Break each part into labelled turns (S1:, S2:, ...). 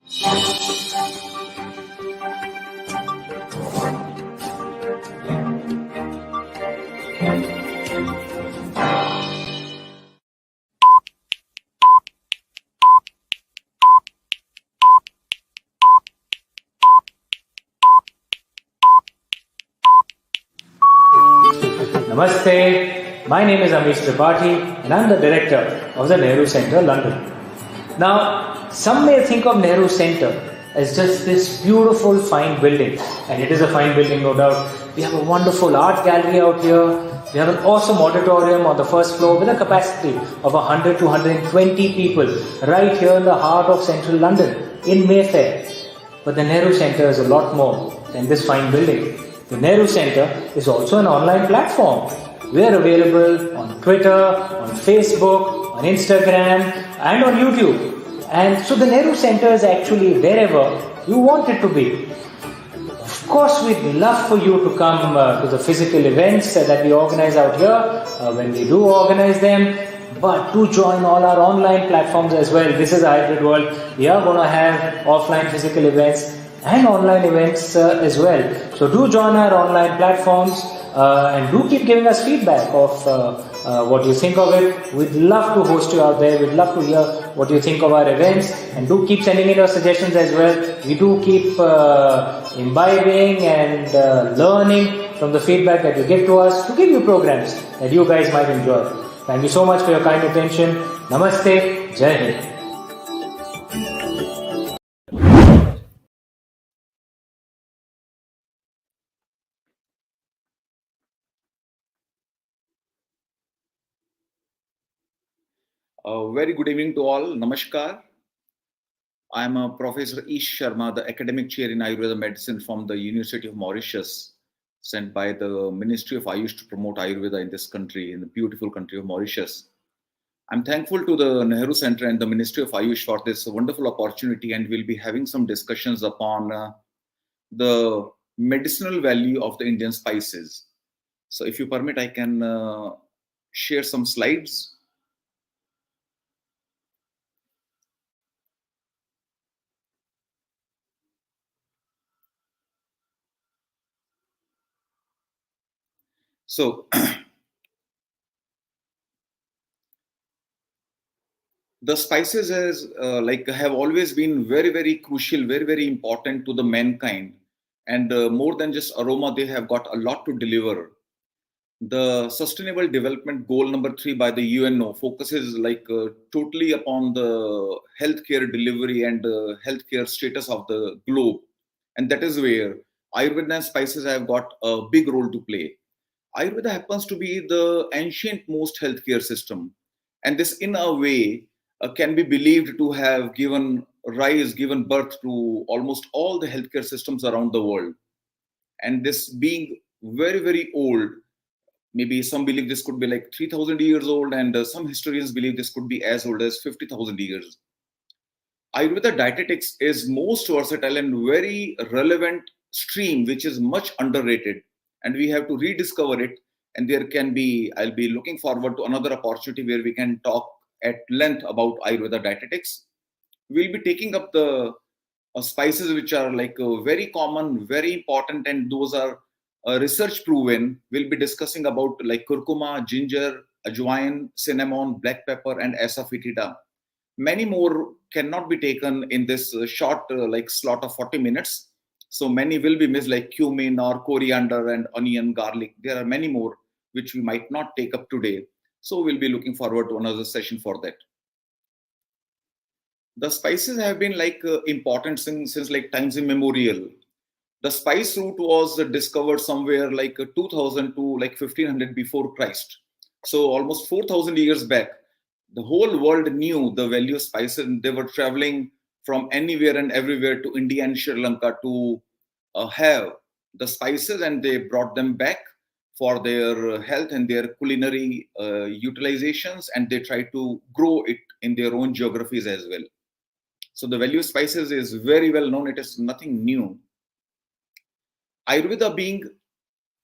S1: Namaste, my name is Amish Tripathi and I'm the director of the Nehru Centre London. Now, some may think of Nehru Centre as just this beautiful fine building, and it is a fine building, no doubt. We have a wonderful art gallery out here. We have an awesome auditorium on the first floor with a capacity of 100 to 120 people right here in the heart of central London in Mayfair. But the Nehru Centre is a lot more than this fine building. The Nehru Centre is also an online platform. We are available on Twitter, on Facebook, on Instagram and on YouTube. And so the Nehru Centre is actually wherever you want it to be. Of course, we'd love for you to come to the physical events that we organize out here when we do organize them. But do join all our online platforms as well. This is a hybrid world. We are going to have offline physical events and online events as well. So do join our online platforms and do keep giving us feedback of what you think of it. We'd love to host you out there. We'd love to hear what you think of our events, and do keep sending in your suggestions as well. We do keep imbibing and learning from the feedback that you give to us to give you programs that you guys might enjoy. Thank you so much for your kind attention. Namaste. Jai Hind.
S2: Very good evening to all. Namaskar. I am Professor Ish Sharma, the Academic Chair in Ayurveda Medicine from the University of Mauritius, sent by the Ministry of Ayush to promote Ayurveda in this country, in the beautiful country of Mauritius. I'm thankful to the Nehru Centre and the Ministry of Ayush for this wonderful opportunity, and we'll be having some discussions upon the medicinal value of the Indian spices. So if you permit, I can share some slides. So the spices have always been very, very crucial, very, very important to the mankind, and more than just aroma, they have got a lot to deliver. The Sustainable Development Goal number 3 by the UNO focuses totally upon the healthcare delivery and the healthcare status of the globe, and that is where Ayurveda and spices have got a big role to play. Ayurveda happens to be the ancient most healthcare system, and this in a way can be believed to have given birth to almost all the healthcare systems around the world. And this being very, very old, maybe some believe this could be like 3,000 years old, and some historians believe this could be as old as 50,000 years. Ayurveda dietetics is most versatile and very relevant stream, which is much underrated. And we have to rediscover it. And I'll be looking forward to another opportunity where we can talk at length about Ayurveda dietetics. We'll be taking up the spices which are very common, very important, and those are research proven. We'll be discussing about curcuma, ginger, ajwain, cinnamon, black pepper, and asafoetida. Many more cannot be taken in this short slot of 40 minutes. So many will be missed, like cumin or coriander and onion, garlic. There are many more which we might not take up today. So we'll be looking forward to another session for that. The spices have been important since times immemorial. The spice root was discovered somewhere 2000 to 1500 before Christ. So almost 4,000 years back, the whole world knew the value of spices, and they were traveling from anywhere and everywhere to India and Sri Lanka to have the spices, and they brought them back for their health and their culinary utilizations, and they tried to grow it in their own geographies as well. So the value of spices is very well known. It is nothing new. Ayurveda being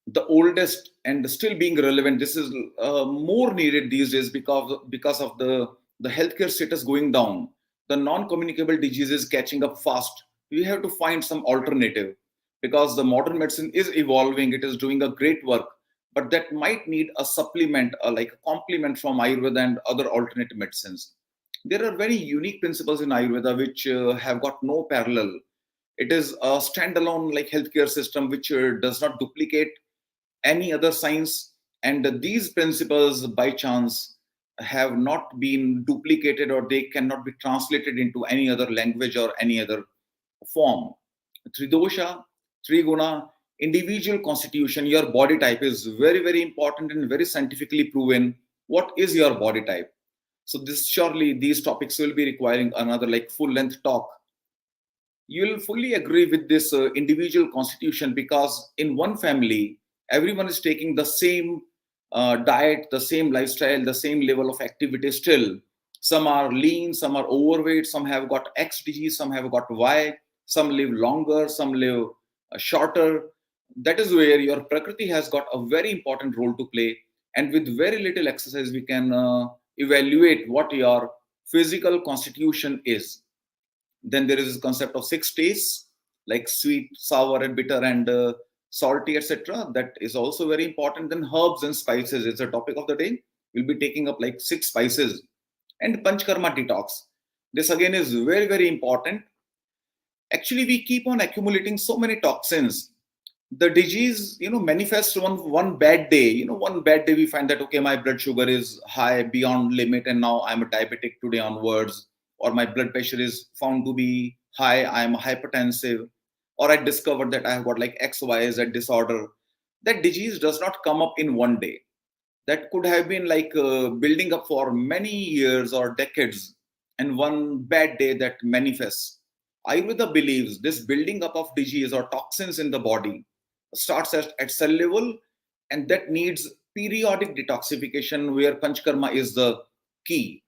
S2: the oldest and still being relevant, this is more needed these days because of the healthcare status going down. The non-communicable diseases catching up fast. We have to find some alternative, because the modern medicine is evolving, it is doing a great work, but that might need a supplement, like a complement from Ayurveda and other alternative medicines. There are very unique principles in Ayurveda which have got no parallel. It is a standalone like healthcare system which does not duplicate any other science, and these principles by chance have not been duplicated, or they cannot be translated into any other language or any other form. Tridosha, Triguna, individual constitution, your body type is very, very important and very scientifically proven. What is your body type? So this surely these topics will be requiring another like full length talk. You'll fully agree with this individual constitution, because in one family everyone is taking the same diet, the same lifestyle, the same level of activity. Still some are lean, some are overweight, some have got X disease, some have got Y, some live longer, some live shorter. That is where your prakriti has got a very important role to play, and with very little exercise we can evaluate what your physical constitution is. Then there is this concept of six tastes, like sweet, sour, and bitter, and salty, etc. That is also very important. Then herbs and spices is a topic of the day. We'll be taking up like six spices. And panchkarma detox. This again is very, very important. Actually, we keep on accumulating so many toxins. The disease, manifests one bad day. One bad day we find that, okay, my blood sugar is high beyond limit, and now I'm a diabetic today onwards, or my blood pressure is found to be high, I'm hypertensive, or I discovered that I have got like XYZ disorder. That disease does not come up in one day. That could have been like building up for many years or decades, and one bad day that manifests. Ayurveda believes this building up of disease or toxins in the body starts at cell level, and that needs periodic detoxification, where panchkarma is the key.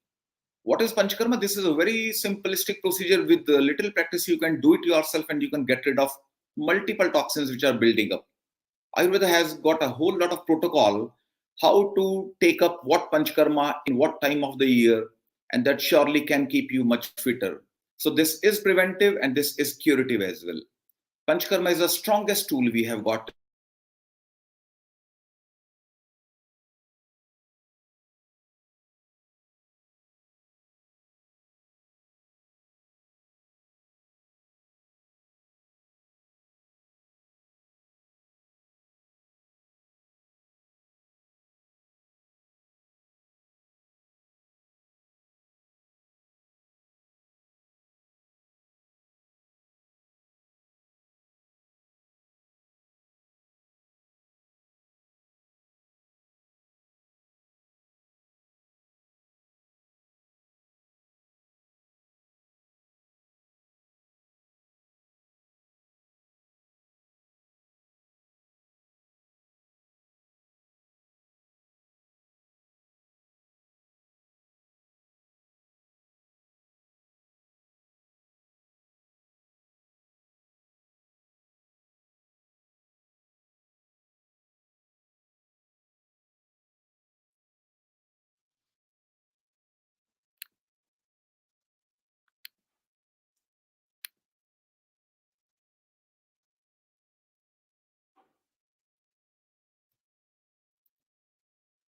S2: What is panchkarma? This is a very simplistic procedure. With little practice you can do it yourself, and you can get rid of multiple toxins which are building up. Ayurveda has got a whole lot of protocol how to take up what panchkarma in what time of the year, and that surely can keep you much fitter. So this is preventive and this is curative as well. Panchkarma is the strongest tool we have got.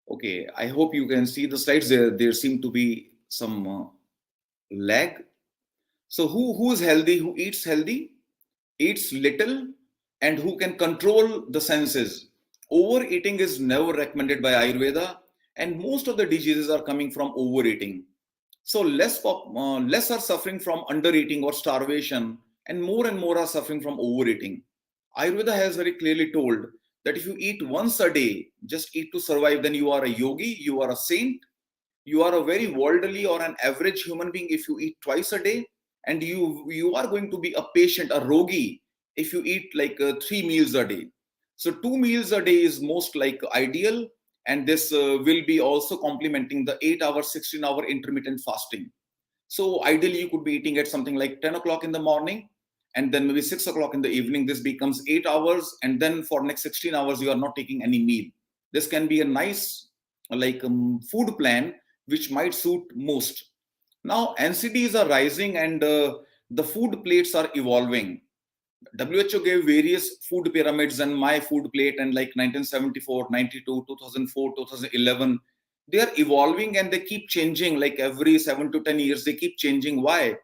S2: Okay, I hope you can see the slides. There seem to be some lag. So who is healthy, who eats healthy, eats little, and who can control the senses. Overeating is never recommended by Ayurveda, and most of the diseases are coming from overeating. So less are suffering from undereating or starvation, and more are suffering from overeating. Ayurveda has very clearly told that if you eat once a day, just eat to survive, then you are a yogi, you are a saint. You are a very worldly or an average human being if you eat twice a day, and you are going to be a patient, a rogi, if you eat like 3 meals a day. So 2 meals a day is most like ideal, and this will be also complementing the 8 hour 16-hour intermittent fasting. So ideally you could be eating at something like 10 o'clock in the morning, and then maybe 6 o'clock in the evening. This becomes 8 hours, and then for next 16 hours you are not taking any meal. This can be a nice like food plan which might suit most. Now NCDs are rising and the food plates are evolving. WHO gave various food pyramids and my food plate and like 1974, 92, 2004, 2011. They are evolving and they keep changing like every 7 to 10 years. They keep changing. Why?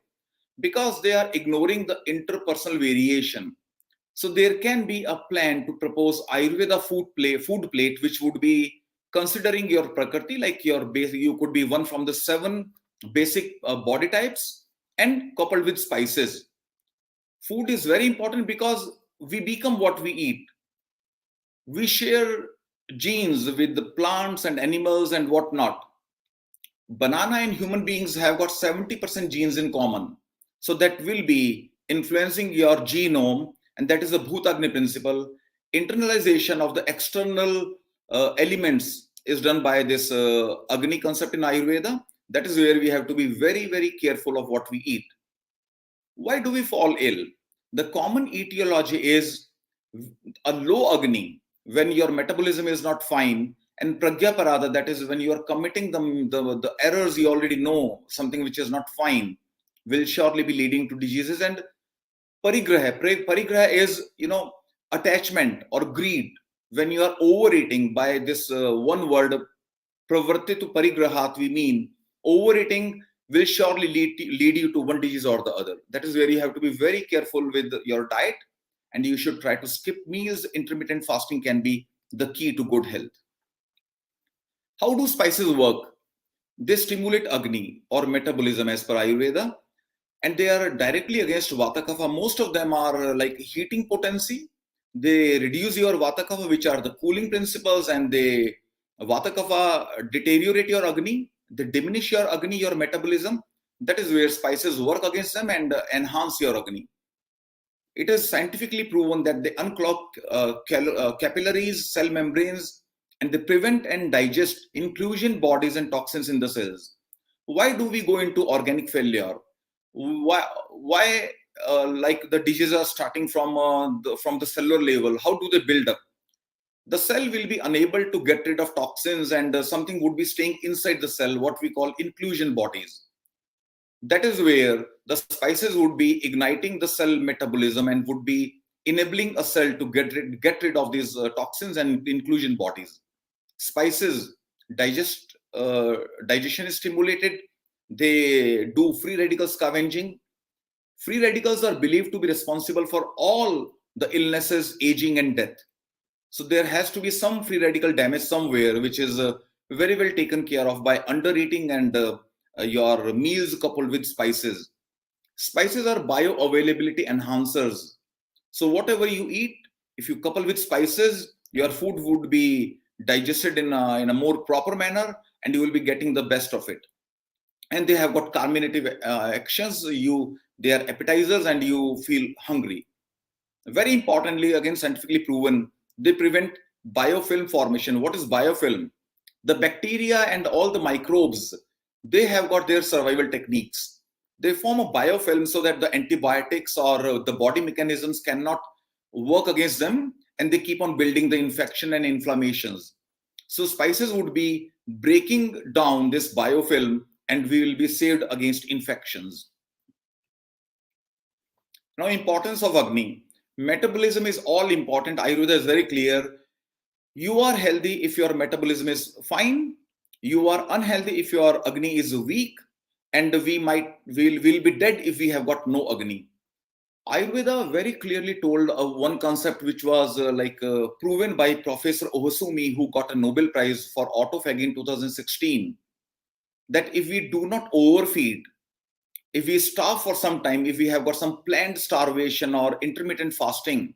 S2: Because they are ignoring the interpersonal variation. So there can be a plan to propose Ayurveda food plate, which would be considering your prakriti, like your base. You could be one from the 7 basic body types and coupled with spices. Food is very important because we become what we eat. We share genes with the plants and animals and whatnot. Banana and human beings have got 70% genes in common. So that will be influencing your genome, and that is the Bhutagni principle. Internalization of the external elements is done by this Agni concept in Ayurveda. That is where we have to be very, very careful of what we eat. Why do we fall ill? The common etiology is a low Agni, when your metabolism is not fine, and Pragya Parada, that is when you are committing the errors you already know, something which is not fine, will surely be leading to diseases. And Parigraha is, attachment or greed. When you are overeating, by this one word, Pravarti to Parigrahat, we mean overeating will surely lead you to one disease or the other. That is where you have to be very careful with your diet, and you should try to skip meals. Intermittent fasting can be the key to good health. How do spices work? They stimulate Agni or metabolism as per Ayurveda, and they are directly against Vata Kapha. Most of them are like heating potency. They reduce your Vata Kapha, which are the cooling principles, and they Vata Kapha deteriorate your Agni. They diminish your Agni, your metabolism. That is where spices work against them and enhance your Agni. It is scientifically proven that they unclog capillaries, cell membranes, and they prevent and digest inclusion bodies and toxins in the cells. Why do we go into organic failure? Why like the diseases are starting from the cellular level? How do they build up? The cell will be unable to get rid of toxins, and something would be staying inside the cell, what we call inclusion bodies. That is where the spices would be igniting the cell metabolism and would be enabling a cell to get rid of these toxins and inclusion bodies. Spices digestion is stimulated. They do free radical scavenging. Free radicals are believed to be responsible for all the illnesses, aging, and death. So there has to be some free radical damage somewhere, which is very well taken care of by undereating and your meals coupled with spices. Spices are bioavailability enhancers. So whatever you eat, if you couple with spices, your food would be digested in a more proper manner, and you will be getting the best of it. And they have got carminative actions. They are appetizers, and you feel hungry. Very importantly, again scientifically proven, they prevent biofilm formation. What is biofilm? The bacteria and all the microbes, they have got their survival techniques. They form a biofilm so that the antibiotics or the body mechanisms cannot work against them, and they keep on building the infection and inflammations. So spices would be breaking down this biofilm, and we will be saved against infections. Now, importance of Agni. Metabolism is all important. Ayurveda is very clear. You are healthy if your metabolism is fine. You are unhealthy if your Agni is weak, and we'll be dead if we have got no Agni. Ayurveda very clearly told one concept which was proven by Professor Ohsumi, who got a Nobel Prize for autophagy in 2016, that if we do not overfeed, if we starve for some time, if we have got some planned starvation or intermittent fasting,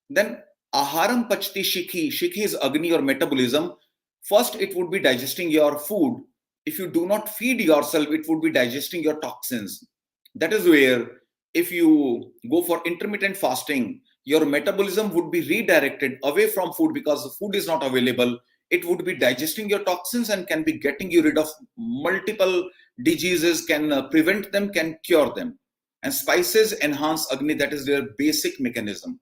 S2: then aharam pachti shikhi. Shikhi is Agni or metabolism. First, it would be digesting your food. If you do not feed yourself, it would be digesting your toxins. That is where, if you go for intermittent fasting, your metabolism would be redirected away from food because the food is not available. It would be digesting your toxins and can be getting you rid of multiple diseases, can prevent them, can cure them. And spices enhance Agni. That is their basic mechanism.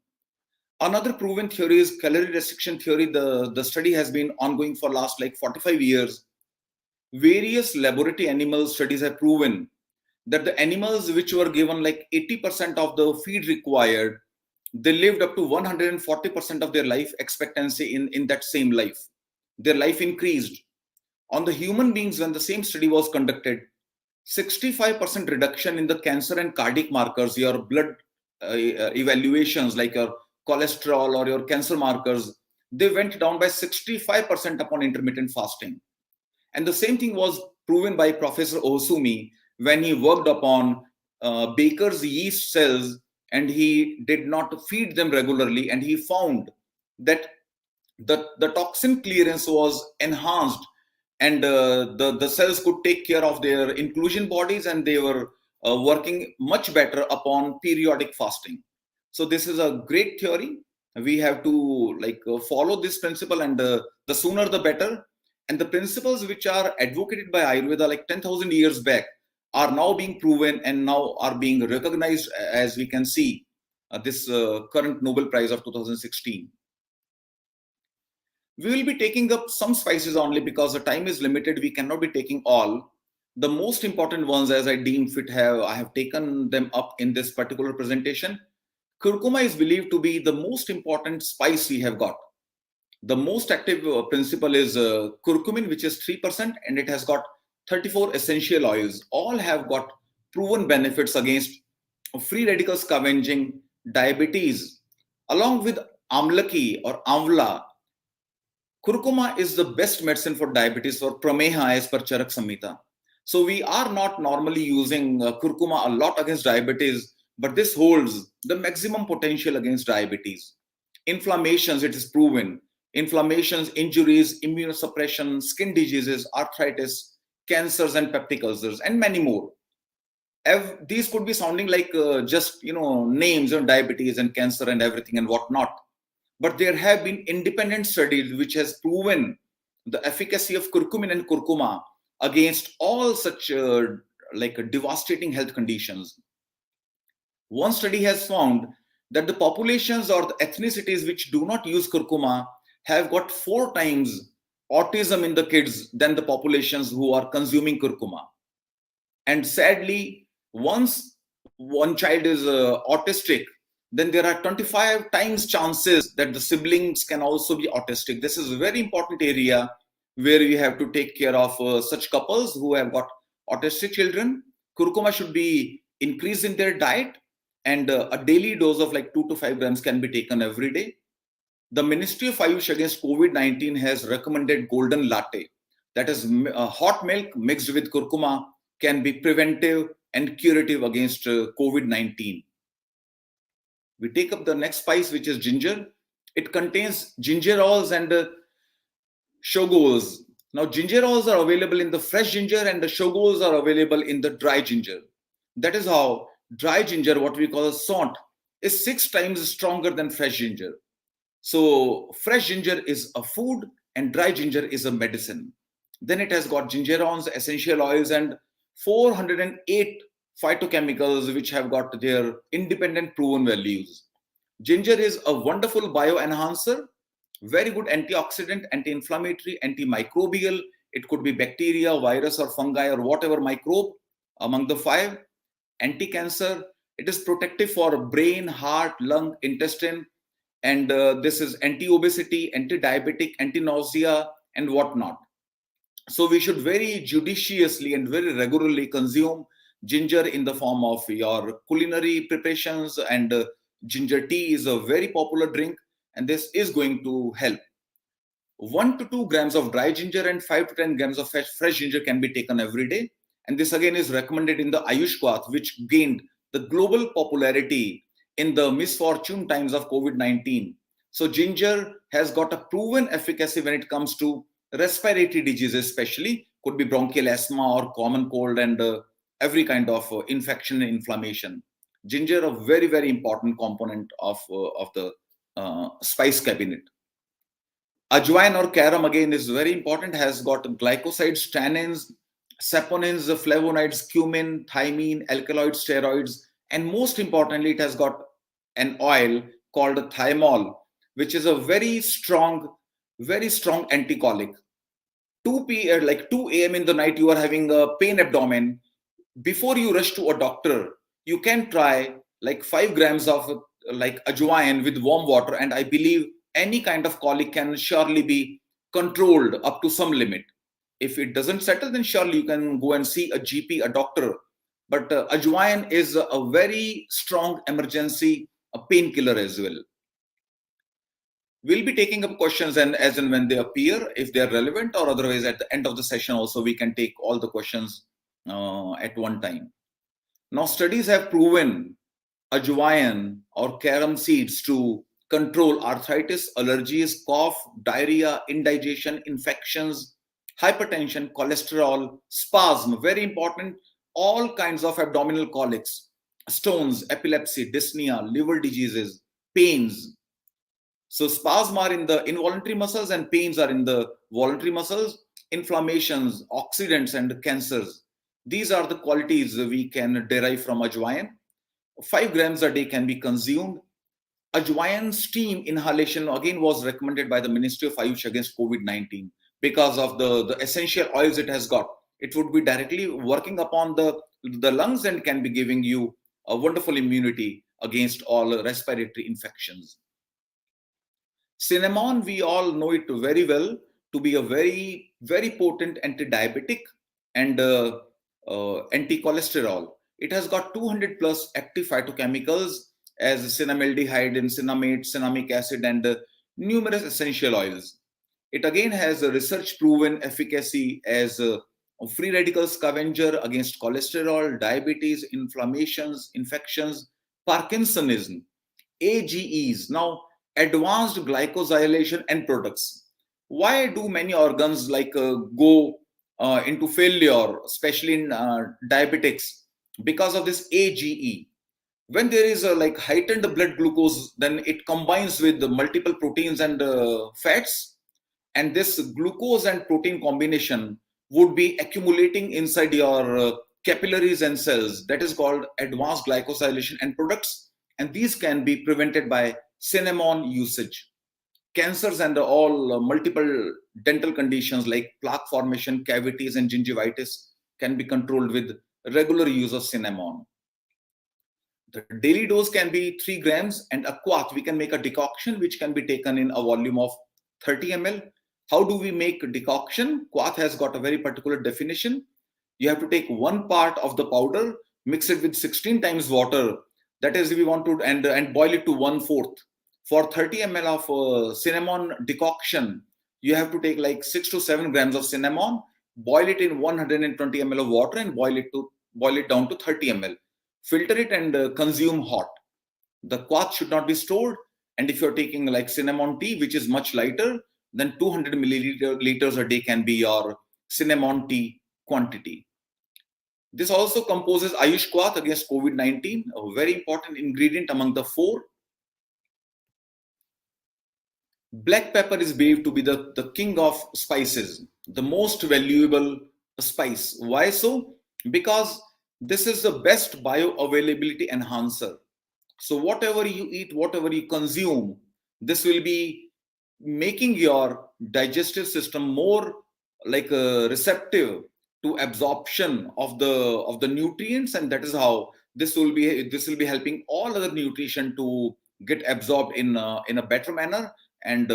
S2: Another proven theory is calorie restriction theory. The study has been ongoing for last like 45 years. Various laboratory animal studies have proven that the animals which were given like 80% of the feed required, they lived up to 140% of their life expectancy in that same life. Their life increased. On the human beings, when the same study was conducted, 65% reduction in the cancer and cardiac markers, your blood evaluations like your cholesterol or your cancer markers, they went down by 65% upon intermittent fasting. And the same thing was proven by Professor Osumi when he worked upon baker's yeast cells and he did not feed them regularly, and he found that the toxin clearance was enhanced, and the cells could take care of their inclusion bodies, and they were working much better upon periodic fasting. So this is a great theory. We have to follow this principle, and the sooner the better. And the principles which are advocated by Ayurveda like 10,000 years back are now being proven and now are being recognized, as we can see this current Nobel Prize of 2016. We will be taking up some spices only because the time is limited. We cannot be taking all. The most important ones, as I deem fit, I have taken them up in this particular presentation. Curcuma is believed to be the most important spice we have got. The most active principle is curcumin, which is 3%, and it has got 34 essential oils. All have got proven benefits against free radical scavenging, diabetes. Along with amlaki or amla, curcuma is the best medicine for diabetes or prameha as per Charak Samhita. So we are not normally using curcuma a lot against diabetes, but this holds the maximum potential against diabetes. Inflammations, it is proven. Inflammations, injuries, immunosuppression, skin diseases, arthritis, cancers and peptic ulcers, and many more. These could be sounding like just names of diabetes and cancer and everything and whatnot. But there have been independent studies which has proven the efficacy of curcumin and curcuma against all such devastating health conditions. One study has found that the populations or the ethnicities which do not use curcuma have got 4 times autism in the kids than the populations who are consuming curcuma. And sadly, once one child is autistic, then there are 25 times chances that the siblings can also be autistic. This is a very important area where we have to take care of such couples who have got autistic children. Curcuma should be increased in their diet, and a daily dose of like 2 to 5 grams can be taken every day. The Ministry of Ayush against COVID-19 has recommended golden latte. That is hot milk mixed with curcuma can be preventive and curative against COVID-19. We take up the next spice, which is ginger. It contains gingerols and shogols. Now, gingerols are available in the fresh ginger and the shogols are available in the dry ginger. That is how dry ginger, what we call a sont, is 6 times stronger than fresh ginger. So fresh ginger is a food and dry ginger is a medicine. Then it has got gingerols, essential oils, and 408 phytochemicals which have got their independent proven values. Ginger is a wonderful bioenhancer, very good antioxidant, anti-inflammatory, antimicrobial. It could be bacteria, virus, or fungi, or whatever microbe among the 5. Anti-cancer. It is protective for brain, heart, lung, intestine, and this is anti-obesity, anti-diabetic, anti-nausea, and whatnot. So we should very judiciously and very regularly consume ginger in the form of your culinary preparations, and ginger tea is a very popular drink, and this is going to help. 1 to 2 grams of dry ginger and 5 to 10 grams of fresh ginger can be taken every day. And this again is recommended in the Ayush Kwath, which gained the global popularity in the misfortune times of COVID-19. So ginger has got a proven efficacy when it comes to respiratory diseases, especially could be bronchial asthma or common cold, and every kind of infection and inflammation. Ginger, a very, very important component of the spice cabinet. Ajwain or carom again is very important, has got glycosides, tannins, saponins, flavonoids, cumin, thymine, alkaloids, steroids, and most importantly, it has got an oil called thymol, which is a very strong anticolic. 2 a.m. in the night, you are having a pain abdomen. before you rush to a doctor, you can try like 5 grams of like ajwain with warm water, and I believe any kind of colic can surely be controlled up to some limit. If it doesn't settle, then surely you can go and see a GP, a doctor. But ajwain is a very strong emergency, a painkiller as well. We'll be taking up questions and as and when they appear, if they are relevant, or otherwise at the end of the session also we can take all the questions at one time. Now, studies have proven ajwain or carom seeds to control arthritis, allergies, cough, diarrhea, indigestion, infections, hypertension, cholesterol, spasm, very important, all kinds of abdominal colics, stones, epilepsy, dyspnea, liver diseases, pains. So spasms are in the involuntary muscles and pains are in the voluntary muscles, inflammations, oxidants, and cancers. These are the qualities we can derive from ajwain. 5 grams a day can be consumed. Ajwain steam inhalation again was recommended by the Ministry of Ayush against COVID-19 because of the essential oils it has got. It would be directly working upon the lungs and can be giving you a wonderful immunity against all respiratory infections. Cinnamon, we all know it very well to be a very, very potent anti-diabetic and anti-cholesterol. It has got 200 plus active phytochemicals as cinnamaldehyde and cinnamate, cinnamic acid, and numerous essential oils. It again has a research proven efficacy as a free radical scavenger against cholesterol, diabetes, inflammations, infections, Parkinsonism, AGEs. Now, advanced glycosylation end products. Why do many organs like go into failure, especially in diabetics? Because of this AGE. When there is a like heightened blood glucose, then it combines with the multiple proteins and fats, and this glucose and protein combination would be accumulating inside your capillaries and cells. That is called advanced glycosylation end products, and these can be prevented by cinnamon usage. Cancers and all multiple dental conditions like plaque formation, cavities, and gingivitis can be controlled with regular use of cinnamon. The daily dose can be 3 grams, and a quath, we can make a decoction which can be taken in a volume of 30 ml. How do we make decoction? Quath has got a very particular definition. You have to take 1 part of the powder, mix it with 16 times water. That is, we want to and boil it to 1/4. For 30 ml of cinnamon decoction, you have to take like 6 to 7 grams of cinnamon, boil it in 120 ml of water, and boil it down to 30 ml. Filter it and consume hot. The quath should not be stored. And if you're taking like cinnamon tea, which is much lighter, then 200 milliliters a day can be your cinnamon tea quantity. This also composes Ayush quath against COVID-19, a very important ingredient among the 4. Black pepper is believed to be the king of spices, the most valuable spice. Why so? Because this is the best bioavailability enhancer. So whatever you eat, whatever you consume, this will be making your digestive system more like receptive to absorption of the nutrients, and that is how this will be helping all other nutrition to get absorbed in a better manner and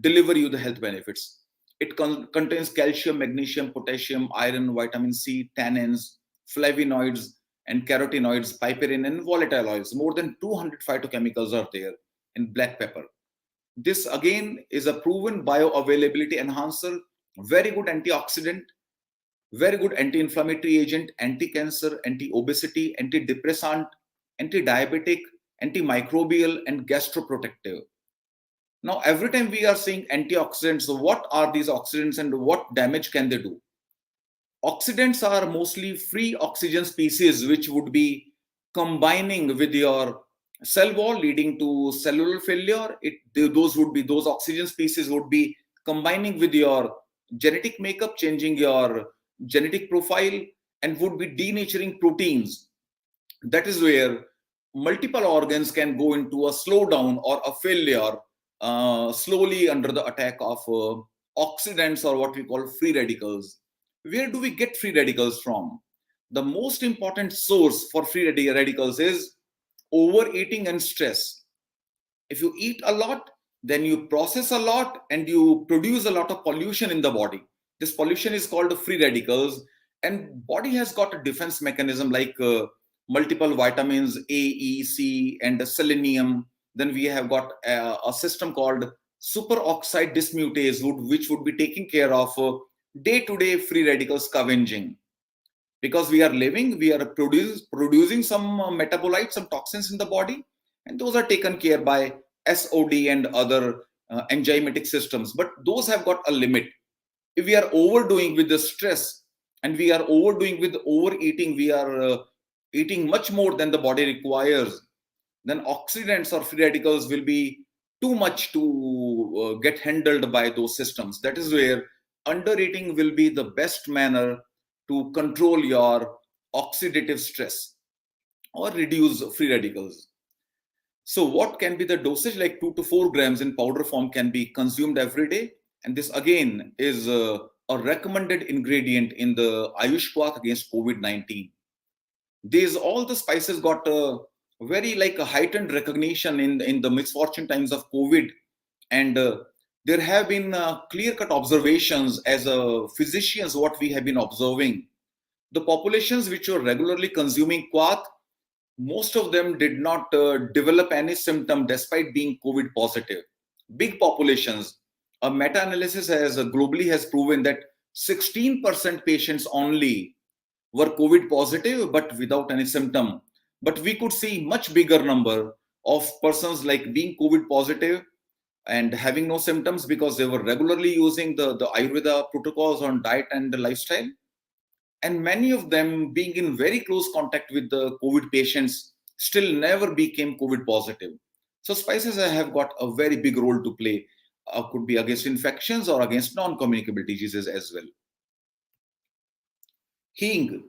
S2: deliver you the health benefits. It contains calcium, magnesium, potassium, iron, vitamin C, tannins, flavonoids, and carotenoids, piperine, and volatile oils. More than 200 phytochemicals are there in black pepper. This again is a proven bioavailability enhancer, very good antioxidant, very good anti-inflammatory agent, anti-cancer, anti-obesity, antidepressant, anti-diabetic, antimicrobial, and gastroprotective. Now, every time we are saying antioxidants, so what are these oxidants and what damage can they do? Oxidants are mostly free oxygen species which would be combining with your cell wall, leading to cellular failure. Those oxygen species would be combining with your genetic makeup, changing your genetic profile, and would be denaturing proteins. That is where multiple organs can go into a slowdown or a failure slowly under the attack of oxidants or what we call free radicals. Where do we get free radicals from? the most important source for free radicals is overeating and stress. If you eat a lot, then you process a lot and you produce a lot of pollution in the body. This pollution is called free radicals, and body has got a defense mechanism like multiple vitamins A, E, C, and the selenium. Then we have got a system called superoxide dismutase, which would be taking care of day-to-day free radical scavenging. Because we are living, we are producing some metabolites, some toxins in the body, and those are taken care by SOD and other enzymatic systems. But those have got a limit. If we are overdoing with the stress and we are overdoing with overeating, we are eating much more than the body requires, then oxidants or free radicals will be too much to get handled by those systems. That is where undereating will be the best manner to control your oxidative stress or reduce free radicals. So what can be the dosage? Like 2 to 4 grams in powder form can be consumed every day. And this again is a recommended ingredient in the Ayush path against COVID-19. These all the spices got a very like a heightened recognition in the misfortune times of COVID. And there have been clear-cut observations as physicians, what we have been observing. The populations which were regularly consuming kwath, most of them did not develop any symptom despite being COVID positive. Big populations. A meta-analysis has globally has proven that 16% patients only were COVID positive but without any symptom. But we could see much bigger number of persons like being COVID positive and having no symptoms because they were regularly using the Ayurveda protocols on diet and the lifestyle. And many of them being in very close contact with the COVID patients still never became COVID positive. So spices have got a very big role to play. Could be against infections or against non-communicable diseases as well. Hing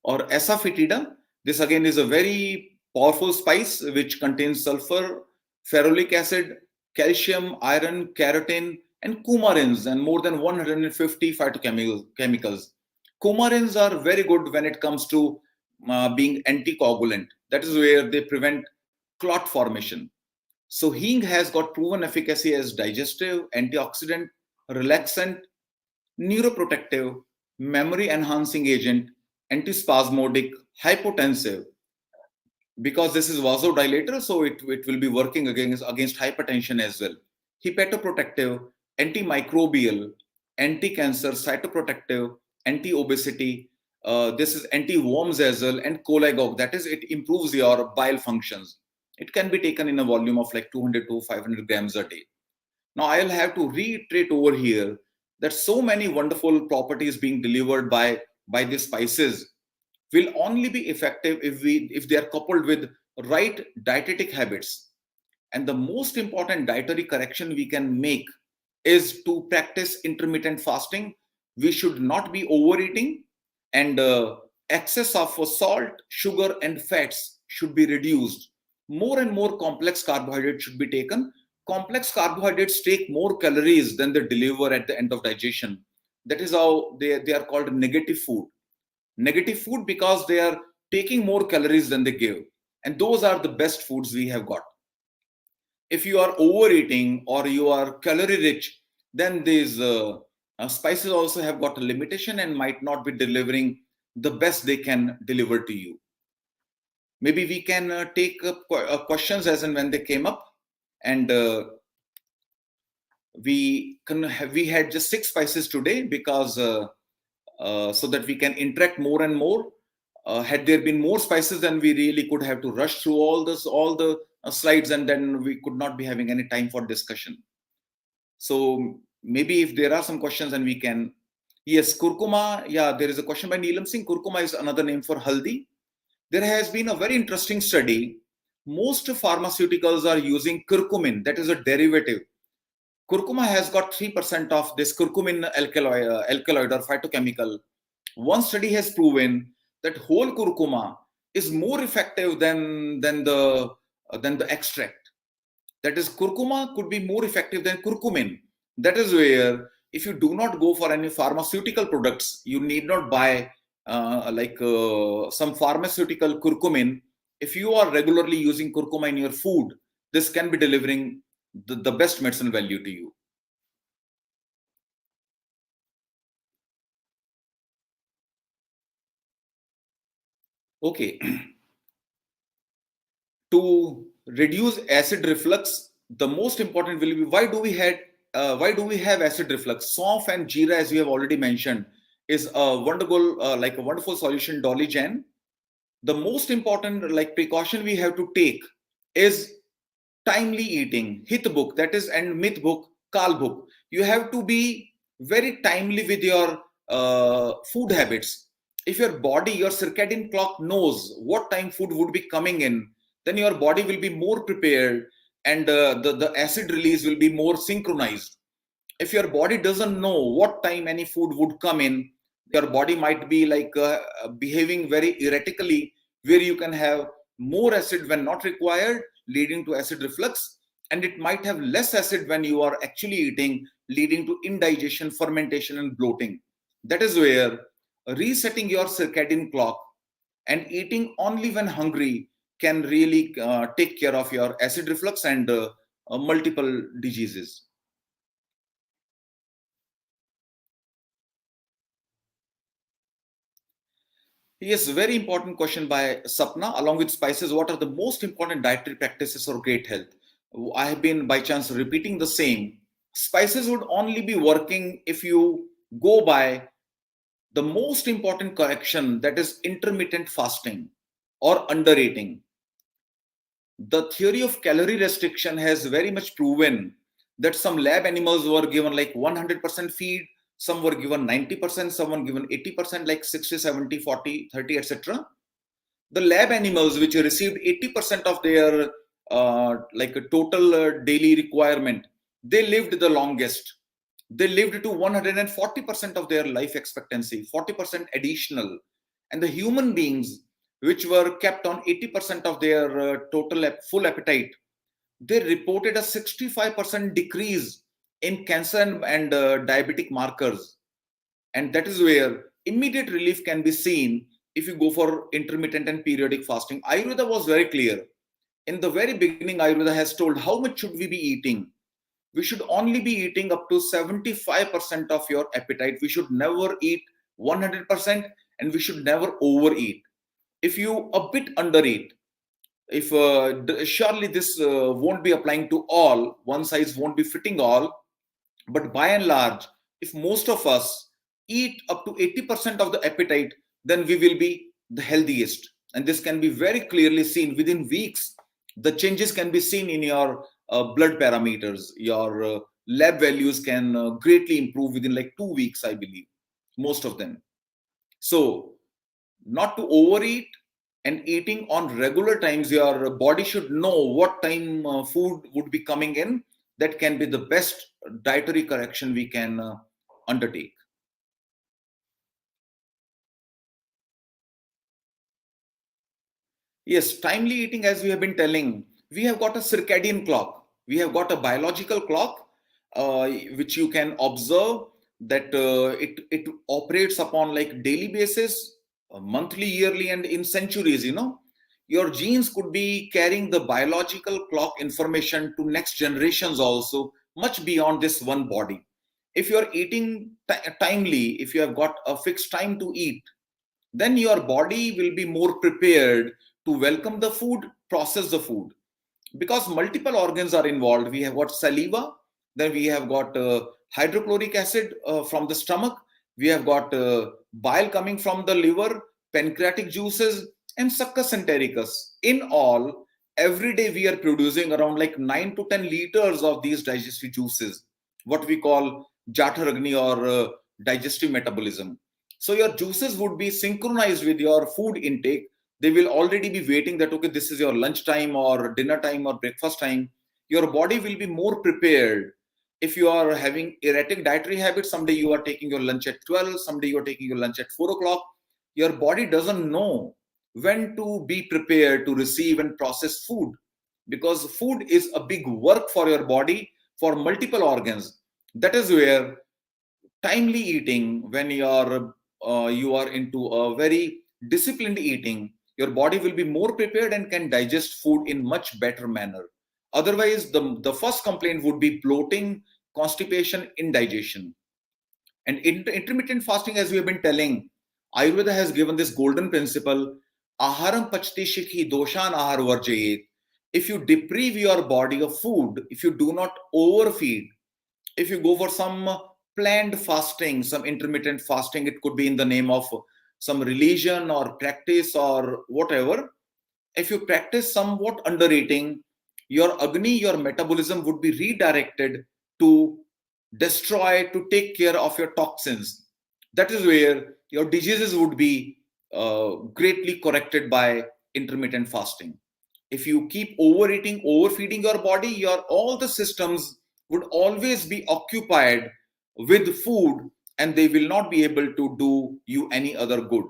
S2: or asafoetida. This again is a very powerful spice which contains sulfur, ferulic acid, calcium, iron, carotene, and coumarins, and more than 150 phytochemicals. Coumarins are very good when it comes to being anticoagulant. That is where they prevent clot formation. So hing has got proven efficacy as digestive, antioxidant, relaxant, neuroprotective, memory enhancing agent, antispasmodic, hypotensive. Because this is vasodilator, so it will be working against hypertension as well. Hepatoprotective, antimicrobial, anti-cancer, cytoprotective, anti-obesity. This is anti-worms as well, and cholagogue. That is, it improves your bile functions. It can be taken in a volume of like 200 to 500 grams a day. Now, I'll have to reiterate over here that so many wonderful properties being delivered by these spices will only be effective if they are coupled with right dietetic habits. And the most important dietary correction we can make is to practice intermittent fasting. We should not be overeating, and excess of salt, sugar, and fats should be reduced. More and more complex carbohydrates should be taken. Complex carbohydrates take more calories than they deliver at the end of digestion. That is how they are called negative food. Negative food because they are taking more calories than they give. And those are the best foods we have got. If you are overeating or you are calorie rich, then these spices also have got a limitation and might not be delivering the best they can deliver to you. Maybe we can take up questions as and when they came up. And we had just 6 spices today because so that we can interact more and more. Had there been more spices, then we really could have to rush through all the slides, and then we could not be having any time for discussion. So maybe if there are some questions, then we can. Yes, curcuma. Yeah, there is a question by Neelam Singh. Curcuma is another name for haldi. There has been a very interesting study. Most pharmaceuticals are using curcumin. That is a derivative. Curcuma has got 3% of this curcumin alkaloid or phytochemical. One study has proven that whole curcuma is more effective than the extract. That is, curcuma could be more effective than curcumin. That is where if you do not go for any pharmaceutical products, you need not buy some pharmaceutical curcumin. If you are regularly using curcuma in your food, this can be delivering the best medicine value to you. Okay. To reduce acid reflux, the most important will be, why do we have acid reflux? Saunf and jeera, as you have already mentioned, is a wonderful solution, Dolly Jan. The most important precaution we have to take is timely eating. Hit book, that is, and myth book, Kal book. You have to be very timely with your food habits. If your body, your circadian clock knows what time food would be coming in, then your body will be more prepared, and the acid release will be more synchronized. If your body doesn't know what time any food would come in, your body might be behaving very erratically, where you can have more acid when not required, leading to acid reflux, and it might have less acid when you are actually eating, leading to indigestion, fermentation, and bloating. That is where resetting your circadian clock and eating only when hungry can really take care of your acid reflux and multiple diseases. Yes, very important question by Sapna. Along with spices, what are the most important dietary practices for great health? I have been by chance repeating the same. Spices would only be working if you go by the most important correction, that is intermittent fasting or under eating. The theory of calorie restriction has very much proven that some lab animals were given like 100% feed, some were given 90%, some were given 80%, like 60, 70, 40, 30, etc. The lab animals which received 80% of their like a total daily requirement, they lived the longest. They lived to 140% of their life expectancy, 40% additional. And the human beings which were kept on 80% of their total full appetite, they reported a 65% decrease in cancer and diabetic markers. And that is where immediate relief can be seen if you go for intermittent and periodic fasting. Ayurveda was very clear. In the very beginning, Ayurveda has told how much should we be eating. We should only be eating up to 75% of your appetite. We should never eat 100%, and we should never overeat. If you a bit undereat, if surely this won't be applying to all, one size won't be fitting all, but by and large, if most of us eat up to 80% of the appetite, then we will be the healthiest. And this can be very clearly seen within weeks. The changes can be seen in your blood parameters. Your lab values can greatly improve within like 2 weeks, I believe, most of them. So, not to overeat, and eating on regular times. Your body should know what time food would be coming in. That can be the best dietary correction we can undertake. Yes, timely eating, as we have been telling, we have got a circadian clock. We have got a biological clock which you can observe that it operates upon like daily basis, monthly, yearly, and in centuries. Your genes could be carrying the biological clock information to next generations also, much beyond this one body. If you are eating timely, if you have got a fixed time to eat, then your body will be more prepared to welcome the food, process the food. Because multiple organs are involved. We have got saliva, then we have got hydrochloric acid from the stomach, we have got bile coming from the liver, pancreatic juices, and succus entericus. In all, every day we are producing around like 9 to 10 liters of these digestive juices, what we call Jatha Agni or digestive metabolism. So your juices would be synchronized with your food intake. They will already be waiting that, okay, this is your lunch time or dinner time or breakfast time. Your body will be more prepared. If you are having erratic dietary habits, someday you are taking your lunch at 12, someday you are taking your lunch at 4 o'clock. Your body doesn't know when to be prepared to receive and process food, because food is a big work for your body, for multiple organs. That is where timely eating, when your you are into a very disciplined eating, your body will be more prepared and can digest food in much better manner. Otherwise, the first complaint would be bloating, constipation, indigestion. And intermittent fasting, as we have been telling, Ayurveda has given this golden principle: aharam pachti shikhi doshan ahar varjayet. If you deprive your body of food, if you do not overfeed, if you go for some planned fasting, some intermittent fasting, it could be in the name of some religion or practice or whatever. If you practice somewhat under eating, your Agni, your metabolism would be redirected to destroy, to take care of your toxins. That is where your diseases would be greatly corrected by intermittent fasting. If you keep overeating, overfeeding your body, your all the systems would always be occupied with food, and they will not be able to do you any other good.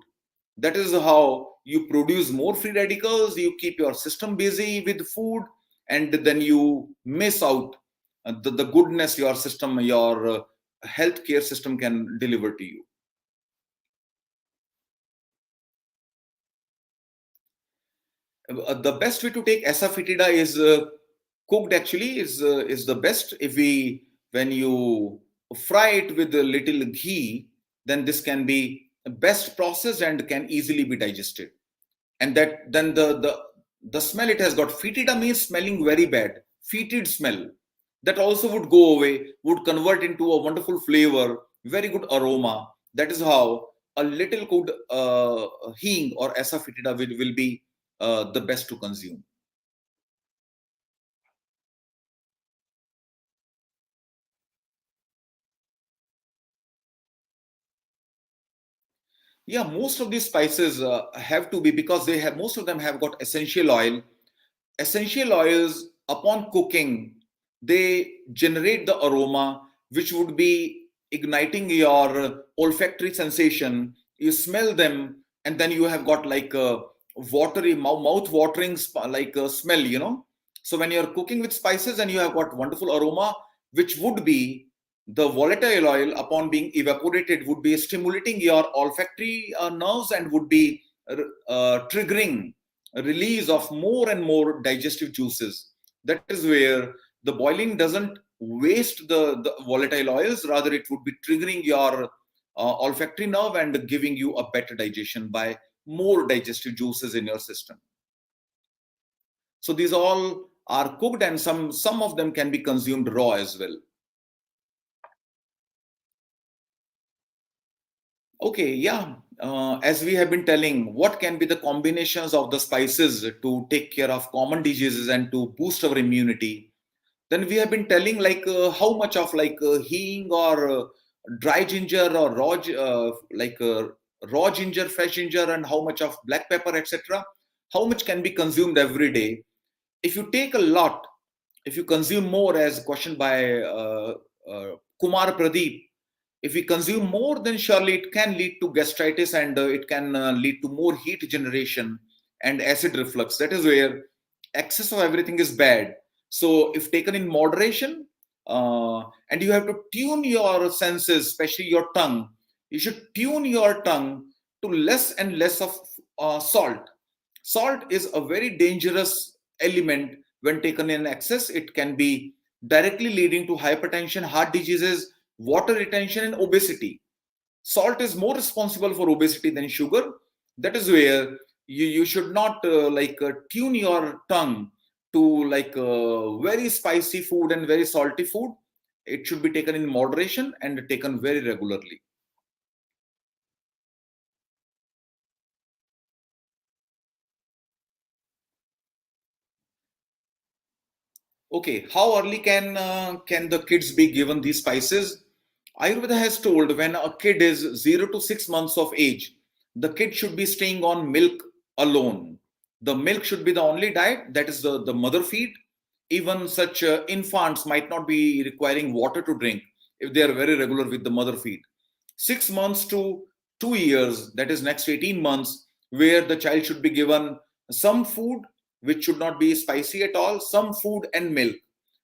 S2: That is how you produce more free radicals, you keep your system busy with food, and then you miss out the goodness your system, your healthcare system can deliver to you. The best way to take asafoetida is cooked, actually is the best. If we, when you fry it with a little ghee, then this can be best processed and can easily be digested. And that then the smell it has got, fetida means smelling very bad, fetid smell, that also would go away, would convert into a wonderful flavor, very good aroma. That is how a little good hing or asafoetida will be the best to consume. Yeah, most of these spices have to be, because they have, most of them have got essential oil. Essential oils, upon cooking, they generate the aroma which would be igniting your olfactory sensation. You smell them, and then you have got like a watery mouth watering like a smell, you know. So when you're cooking with spices and you have got wonderful aroma, which would be the volatile oil, upon being evaporated, would be stimulating your olfactory nerves and would be triggering a release of more and more digestive juices. That is where the boiling doesn't waste the volatile oils, rather it would be triggering your olfactory nerve and giving you a better digestion by more digestive juices in your system. So these all are cooked, and some of them can be consumed raw as well. Okay, yeah. As we have been telling, what can be the combinations of the spices to take care of common diseases and to boost our immunity? Then we have been telling like how much of like hing or dry ginger or raw ginger, fresh ginger, and how much of black pepper, etc. How much can be consumed every day? If you take a lot, if you consume more, as questioned by Kumar Pradeep, if we consume more, then surely it can lead to gastritis, and it can lead to more heat generation and acid reflux. That is where excess of everything is bad. So if taken in moderation, and you have to tune your senses, especially your tongue, you should tune your tongue to less and less of salt. Salt is a very dangerous element. When taken in excess, it can be directly leading to hypertension, heart diseases, water retention, and obesity. Salt is more responsible for obesity than sugar. That is where you should not tune your tongue to like very spicy food and very salty food. It should be taken in moderation and taken very regularly. Okay, how early can the kids be given these spices? Ayurveda has told when a kid is 0 to 6 months of age, the kid should be staying on milk alone. The milk should be the only diet, that is the mother feed. Even such infants might not be requiring water to drink if they are very regular with the mother feed. 6 months to 2 years, that is next 18 months, where the child should be given some food which should not be spicy at all, some food and milk.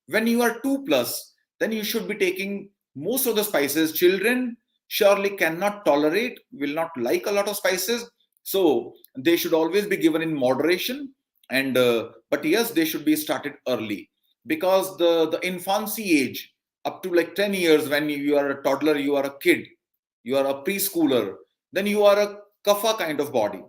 S2: When you are 2 plus, then you should be taking most of the spices. Children surely cannot tolerate, will not like a lot of spices. So they should always be given in moderation. And but yes, they should be started early, because the infancy age up to like 10 years, when you are a toddler, you are a kid, you are a preschooler, then you are a kapha kind of body.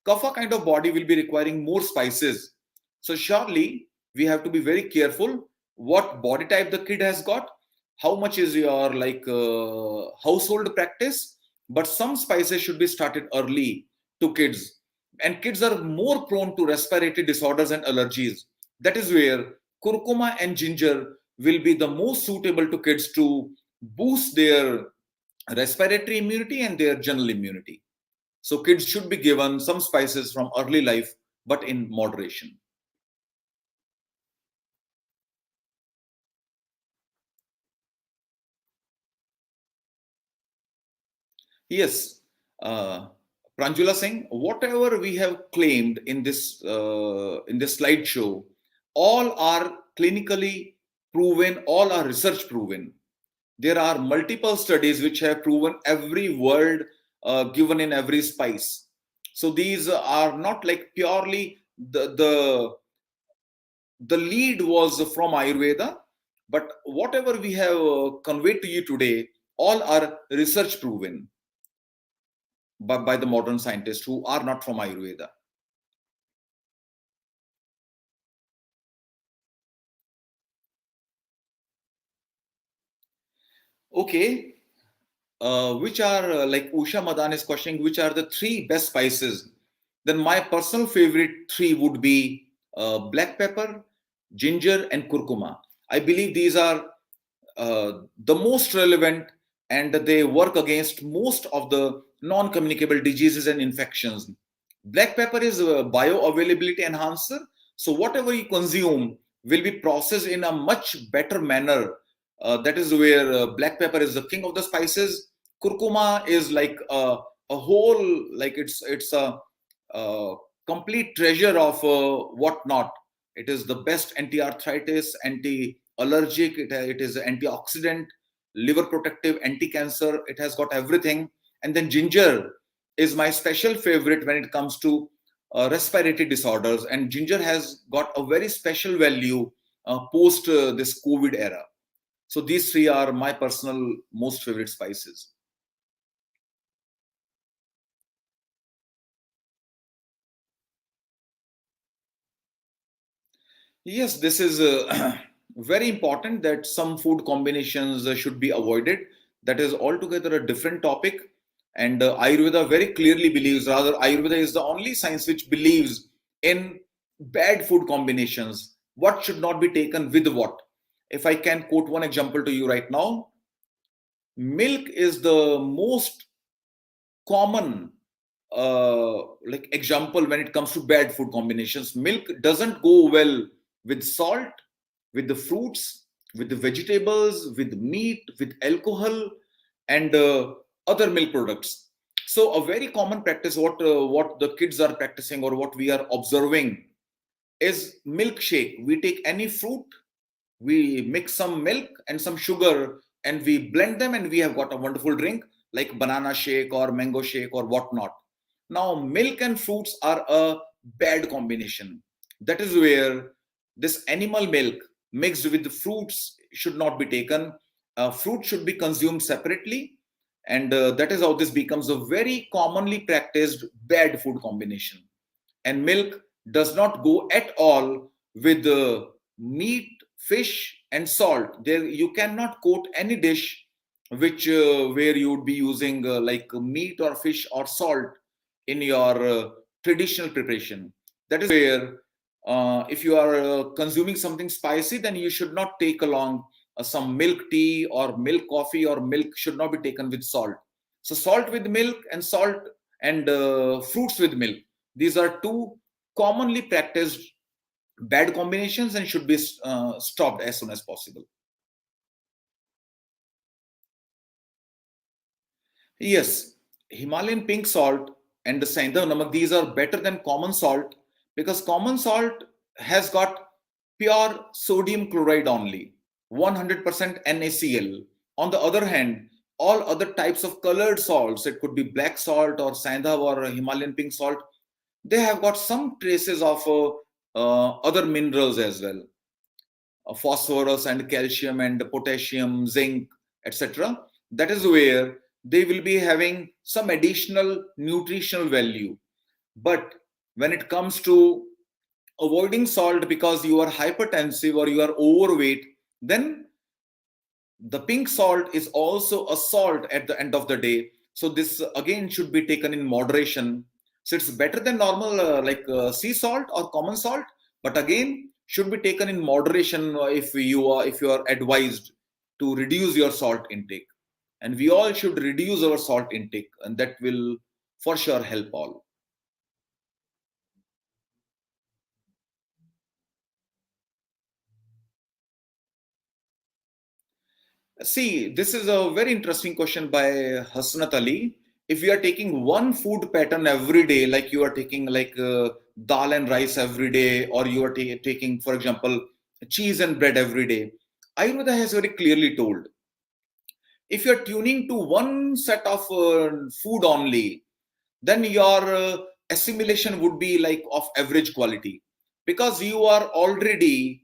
S2: Kapha kind of body will be requiring more spices. So surely we have to be very careful what body type the kid has got, how much is your like household practice. But some spices should be started early to kids, and kids are more prone to respiratory disorders and allergies. That is where curcuma and ginger will be the most suitable to kids to boost their respiratory immunity and their general immunity. So kids should be given some spices from early life, but in moderation. Yes, Pranjula Singh, whatever we have claimed in this slideshow, all are clinically proven, all are research proven. There are multiple studies which have proven every word given in every spice. So these are not like purely the lead was from Ayurveda, but whatever we have conveyed to you today, all are research proven by the modern scientists who are not from Ayurveda. Okay, which are like Usha Madan is questioning, which are the three best spices? Then my personal favorite three would be black pepper, ginger, and curcuma. I believe these are the most relevant, and they work against most of the non-communicable diseases and infections. Black pepper is a bioavailability enhancer. So whatever you consume will be processed in a much better manner. That is where black pepper is the king of the spices. Curcuma is like a whole, like it's a complete treasure of whatnot. It is the best anti-arthritis, anti-allergic. It is antioxidant, liver protective, anti-cancer. It has got everything. And then ginger is my special favorite when it comes to respiratory disorders. And ginger has got a very special value post this COVID era. So these three are my personal most favorite spices. Yes, this is very important that some food combinations should be avoided. That is altogether a different topic. And Ayurveda very clearly believes, rather, Ayurveda is the only science which believes in bad food combinations. What should not be taken with what? If I can quote one example to you right now, milk is the most common like example when it comes to bad food combinations. Milk doesn't go well with salt, with the fruits, with the vegetables, with meat, with alcohol, and other milk products. So a very common practice, what the kids are practicing or what we are observing, is milkshake. We take any fruit, we mix some milk and some sugar, and we blend them, and we have got a wonderful drink like banana shake or mango shake or whatnot. Now milk and fruits are a bad combination. That is where this animal milk mixed with the fruits should not be taken. Fruit should be consumed separately, and that is how this becomes a very commonly practiced bad food combination. And milk does not go at all with the meat, fish, and salt. There you cannot quote any dish which where you would be using like meat or fish or salt in your traditional preparation. That is where if you are consuming something spicy, then you should not take along some milk tea or milk coffee, or milk should not be taken with salt. So salt with milk and salt and fruits with milk, these are two commonly practiced bad combinations and should be stopped as soon as possible. Yes, Himalayan pink salt and the Saindhav namak, these are better than common salt, because common salt has got pure sodium chloride only, 100% NaCl. On the other hand, all other types of colored salts, it could be black salt or sandhav or Himalayan pink salt, they have got some traces of other minerals as well, phosphorus and calcium and potassium, zinc, etc. That is where they will be having some additional nutritional value. But when it comes to avoiding salt because you are hypertensive or you are overweight, then the pink salt is also a salt at the end of the day. So this again should be taken in moderation. So it's better than normal sea salt or common salt, but again should be taken in moderation if you are advised to reduce your salt intake. And we all should reduce our salt intake, and that will for sure help all. See, this is a very interesting question by Hasnat Ali. If you are taking one food pattern every day, like you are taking dal and rice every day, or you are taking, for example, cheese and bread every day, Ayurveda has very clearly told, if you are tuning to one set of food only, then your assimilation would be like of average quality, because you are already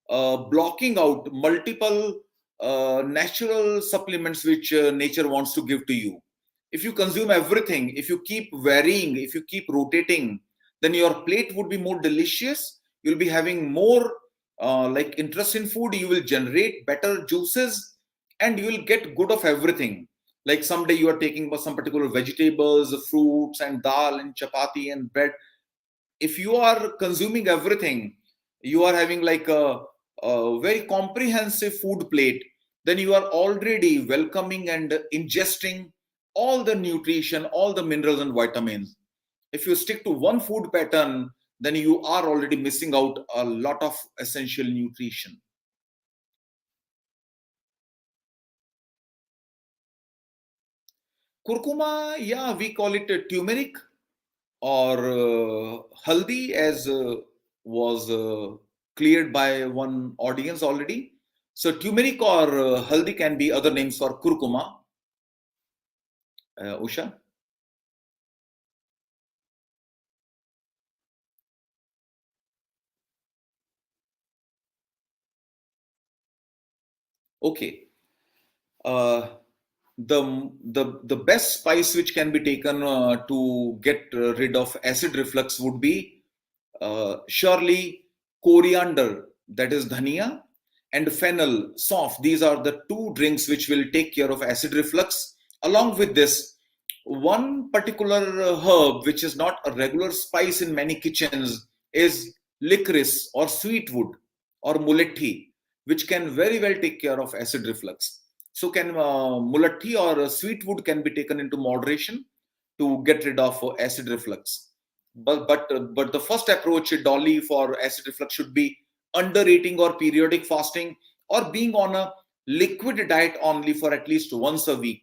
S2: blocking out multiple natural supplements which nature wants to give to you. If you consume everything, if you keep varying, if you keep rotating, then your plate would be more delicious. You'll be having more interest in food. You will generate better juices, and you will get good of everything. Like someday you are taking some particular vegetables, fruits, and dal, and chapati, and bread. If you are consuming everything, you are having like a very comprehensive food plate, then you are already welcoming and ingesting all the nutrition, all the minerals and vitamins. If you stick to one food pattern, then you are already missing out a lot of essential nutrition. Kurkuma, yeah, we call it turmeric or haldi, as was cleared by one audience already. So turmeric or haldi can be other names for kurkuma. Usha? Okay. Uh, the best spice which can be taken to get rid of acid reflux would be surely coriander, that is dhania, and fennel, soft. These are the two drinks which will take care of acid reflux. Along with this, one particular herb which is not a regular spice in many kitchens is licorice or sweetwood or mulethi, which can very well take care of acid reflux. So can mulethi or sweetwood can be taken into moderation to get rid of acid reflux. But the first approach, Dolly, for acid reflux should be under eating or periodic fasting, or being on a liquid diet only for at least once a week.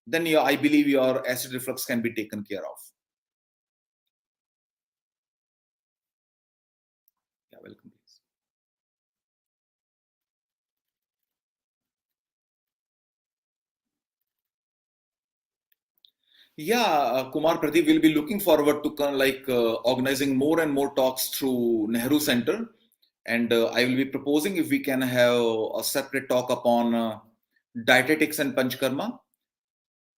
S2: Then I believe your acid reflux can be taken care of. Yeah, welcome. Please. Yeah, Kumar Pradeep will be looking forward to organizing more and more talks through Nehru Centre. And I will be proposing if we can have a separate talk upon dietetics and Panchkarma.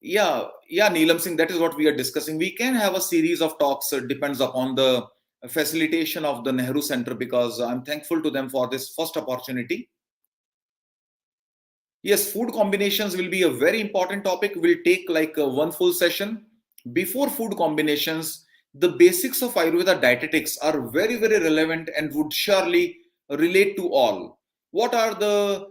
S2: Yeah, Neelam Singh, that is what we are discussing. We can have a series of talks, depends upon the facilitation of the Nehru Centre, because I'm thankful to them for this first opportunity. Yes, food combinations will be a very important topic. We'll take like one full session. Before food combinations, the basics of Ayurveda dietetics are very, very relevant and would surely relate to all. What are the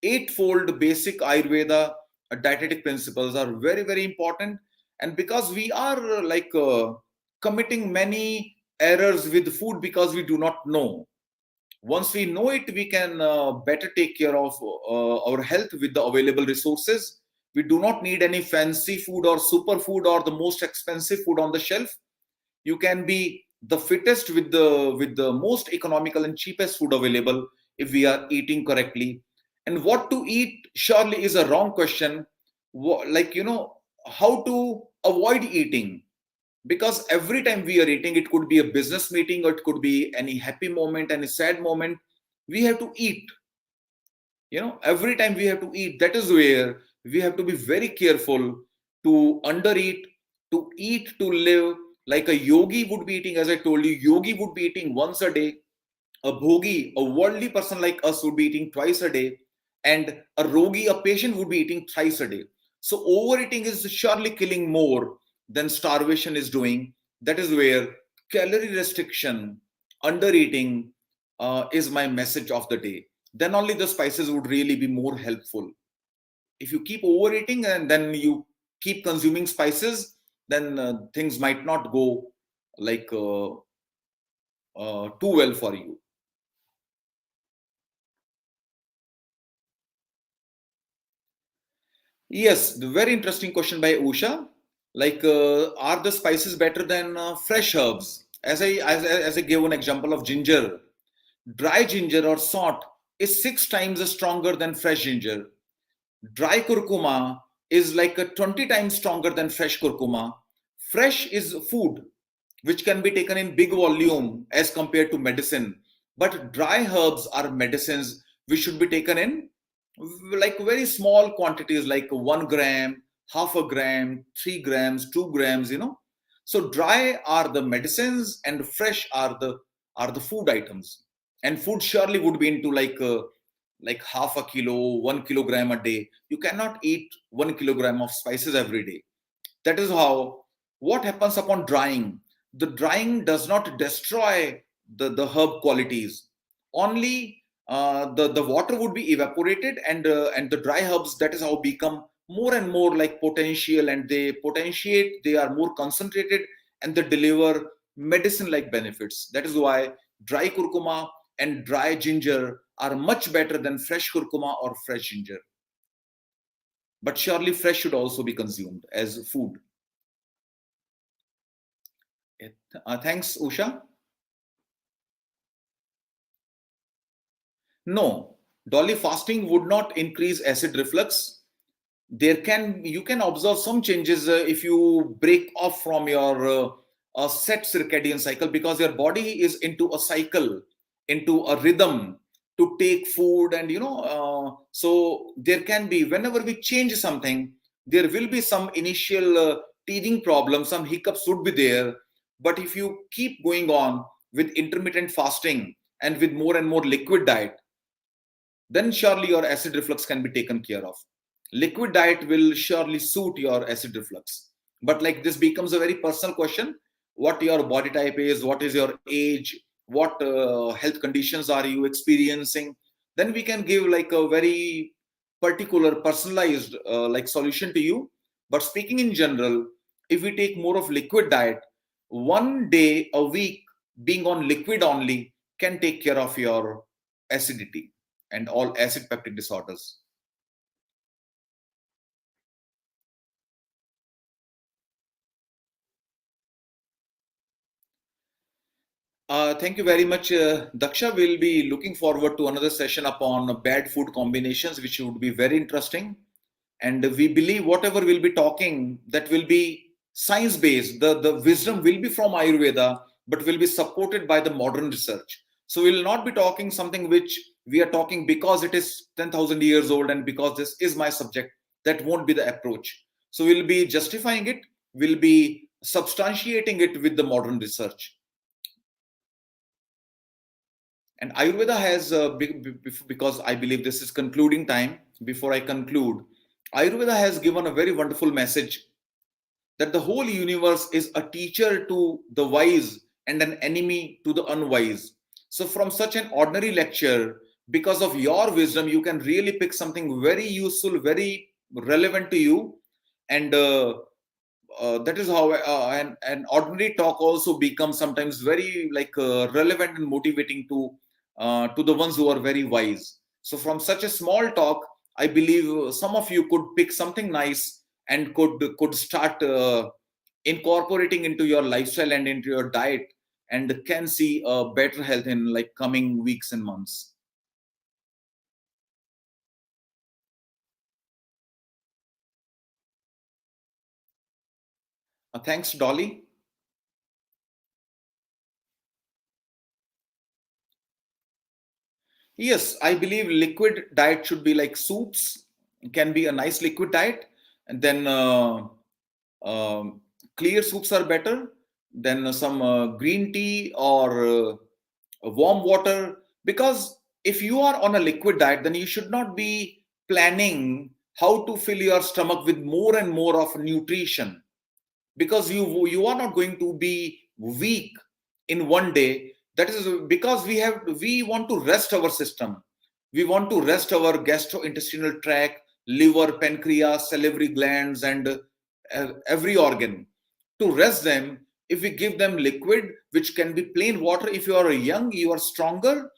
S2: eightfold basic Ayurveda dietetic principles are very, very important. And because we are committing many errors with food because we do not know. Once we know it, we can better take care of our health with the available resources. We do not need any fancy food or superfood or the most expensive food on the shelf. You can be the fittest with the most economical and cheapest food available if we are eating correctly. And what to eat surely is a wrong question. Like, how to avoid eating, because every time we are eating, it could be a business meeting or it could be any happy moment, any sad moment, we have to eat. Every time we have to eat. That is where we have to be very careful to undereat, to eat to live. Like a yogi would be eating, as I told you, yogi would be eating once a day. A bhogi, a worldly person like us, would be eating twice a day, and a rogi, a patient, would be eating thrice a day. So overeating is surely killing more than starvation is doing. That is where calorie restriction, undereating, is my message of the day. Then only the spices would really be more helpful. If you keep overeating and then you keep consuming spices, then things might not go like too well for you. Yes, the very interesting question by Usha. Like, are the spices better than fresh herbs? As I gave an example of ginger, dry ginger or salt is 6 times stronger than fresh ginger. Dry curcuma is like 20 times stronger than fresh curcuma. Fresh is food which can be taken in big volume as compared to medicine. But dry herbs are medicines which should be taken in like very small quantities, like 1 gram, half a gram, 3 grams, 2 grams. So dry are the medicines and fresh are the food items. And food surely would be into like half a kilo, 1 kilogram a day. You cannot eat 1 kilogram of spices every day. That is how. What happens upon drying? The drying does not destroy the herb qualities. Only the water would be evaporated, and the dry herbs, that is how, become more and more like potential, and they potentiate, they are more concentrated, and they deliver medicine like benefits. That is why dry curcuma and dry ginger are much better than fresh curcuma or fresh ginger. But surely fresh should also be consumed as food. Thanks, Usha. No, Dolly, fasting would not increase acid reflux. You can observe some changes if you break off from your set circadian cycle, because your body is into a cycle, into a rhythm to take food, and so there can be, whenever we change something, there will be some initial teething problems, some hiccups would be there. But if you keep going on with intermittent fasting and with more and more liquid diet, then surely your acid reflux can be taken care of. Liquid diet will surely suit your acid reflux. But like, this becomes a very personal question: what your body type is, what is your age, what health conditions are you experiencing. Then we can give like a very particular personalized like solution to you. But speaking in general, if we take more of liquid diet, 1 day a week being on liquid only can take care of your acidity and all acid peptic disorders. Thank you very much, Daksha. We'll be looking forward to another session upon bad food combinations, which would be very interesting. And we believe whatever we'll be talking, that will be science based. The wisdom will be from Ayurveda, but will be supported by the modern research. So we'll not be talking something which we are talking because it is 10,000 years old and because this is my subject. That won't be the approach. So we'll be justifying it, we'll be substantiating it with the modern research. And Ayurveda has, because I believe this is concluding time, before I conclude, Ayurveda has given a very wonderful message that the whole universe is a teacher to the wise and an enemy to the unwise. So, from such an ordinary lecture, because of your wisdom, you can really pick something very useful, very relevant to you. And that is how an ordinary talk also becomes sometimes very like relevant and motivating to the ones who are very wise. So from such a small talk, I believe some of you could pick something nice and could start incorporating into your lifestyle and into your diet, and can see a better health in like coming weeks and months. Thanks, Dolly. Yes, I believe liquid diet should be like soups, can be a nice liquid diet, and then um, clear soups are better. Then some green tea or warm water. Because if you are on a liquid diet, then you should not be planning how to fill your stomach with more and more of nutrition, because you are not going to be weak in one day. That is because we want to rest our system. We want to rest our gastrointestinal tract, liver, pancreas, salivary glands, and every organ. To rest them, if we give them liquid, which can be plain water, if you are young, you are stronger,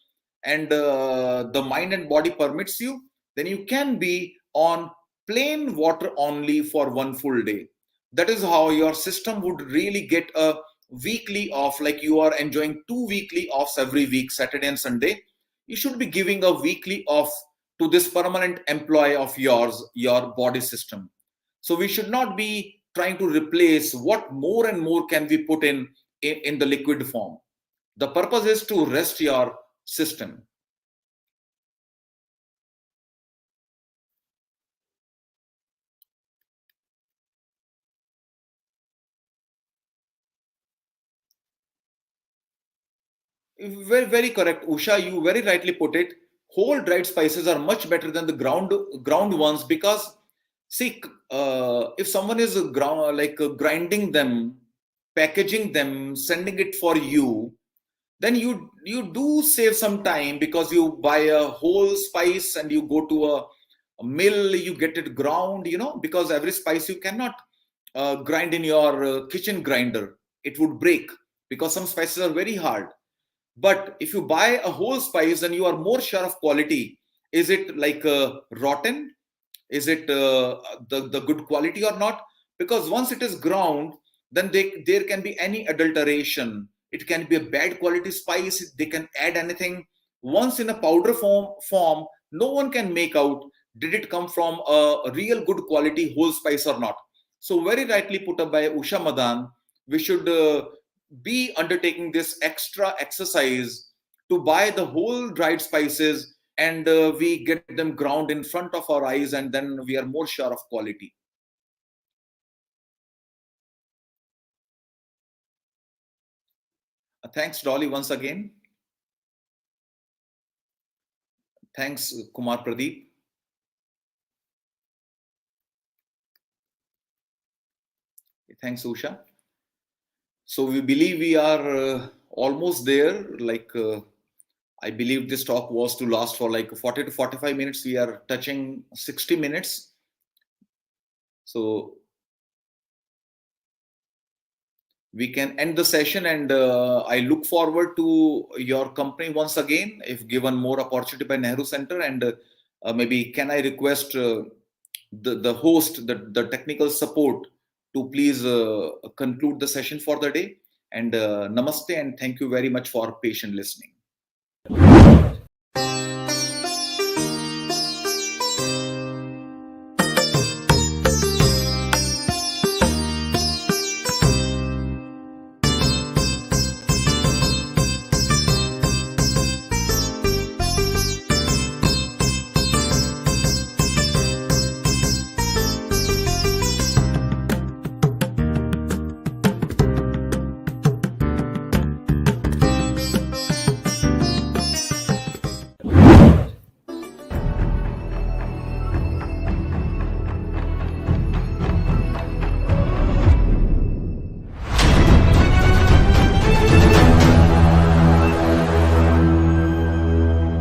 S2: and the mind and body permits you, then you can be on plain water only for one full day. That is how your system would really get a weekly off, like you are enjoying 2 weekly offs every week, Saturday and Sunday. You should be giving a weekly off to this permanent employee of yours, your body system. So we should not be trying to replace what more and more can be put in the liquid form. The purpose is to rest your system. Very, very correct, Usha. You very rightly put it. Whole dried spices are much better than the ground ones, because see, if someone is grinding them, packaging them, sending it for you, then you do save some time, because you buy a whole spice and you go to a mill, you get it ground, because every spice you cannot grind in your kitchen grinder. It would break, because some spices are very hard. But if you buy a whole spice, then you are more sure of quality. Is it like rotten? Is it the good quality or not? Because once it is ground, then there can be any adulteration. It can be a bad quality spice. They can add anything. Once in a powder form, no one can make out did it come from a real good quality whole spice or not. So very rightly put up by Usha Madan, we should be undertaking this extra exercise to buy the whole dried spices, and we get them ground in front of our eyes, and then we are more sure of quality. Thanks, Dolly, once again. Thanks, Kumar Pradeep. Thanks, Usha. So we believe we are almost there. I believe this talk was to last for like 40 to 45 minutes. We are touching 60 minutes. So we can end the session, and I look forward to your company once again if given more opportunity by Nehru Center. And maybe can I request the host, the technical support, to please conclude the session for the day. And namaste, and thank you very much for patient listening.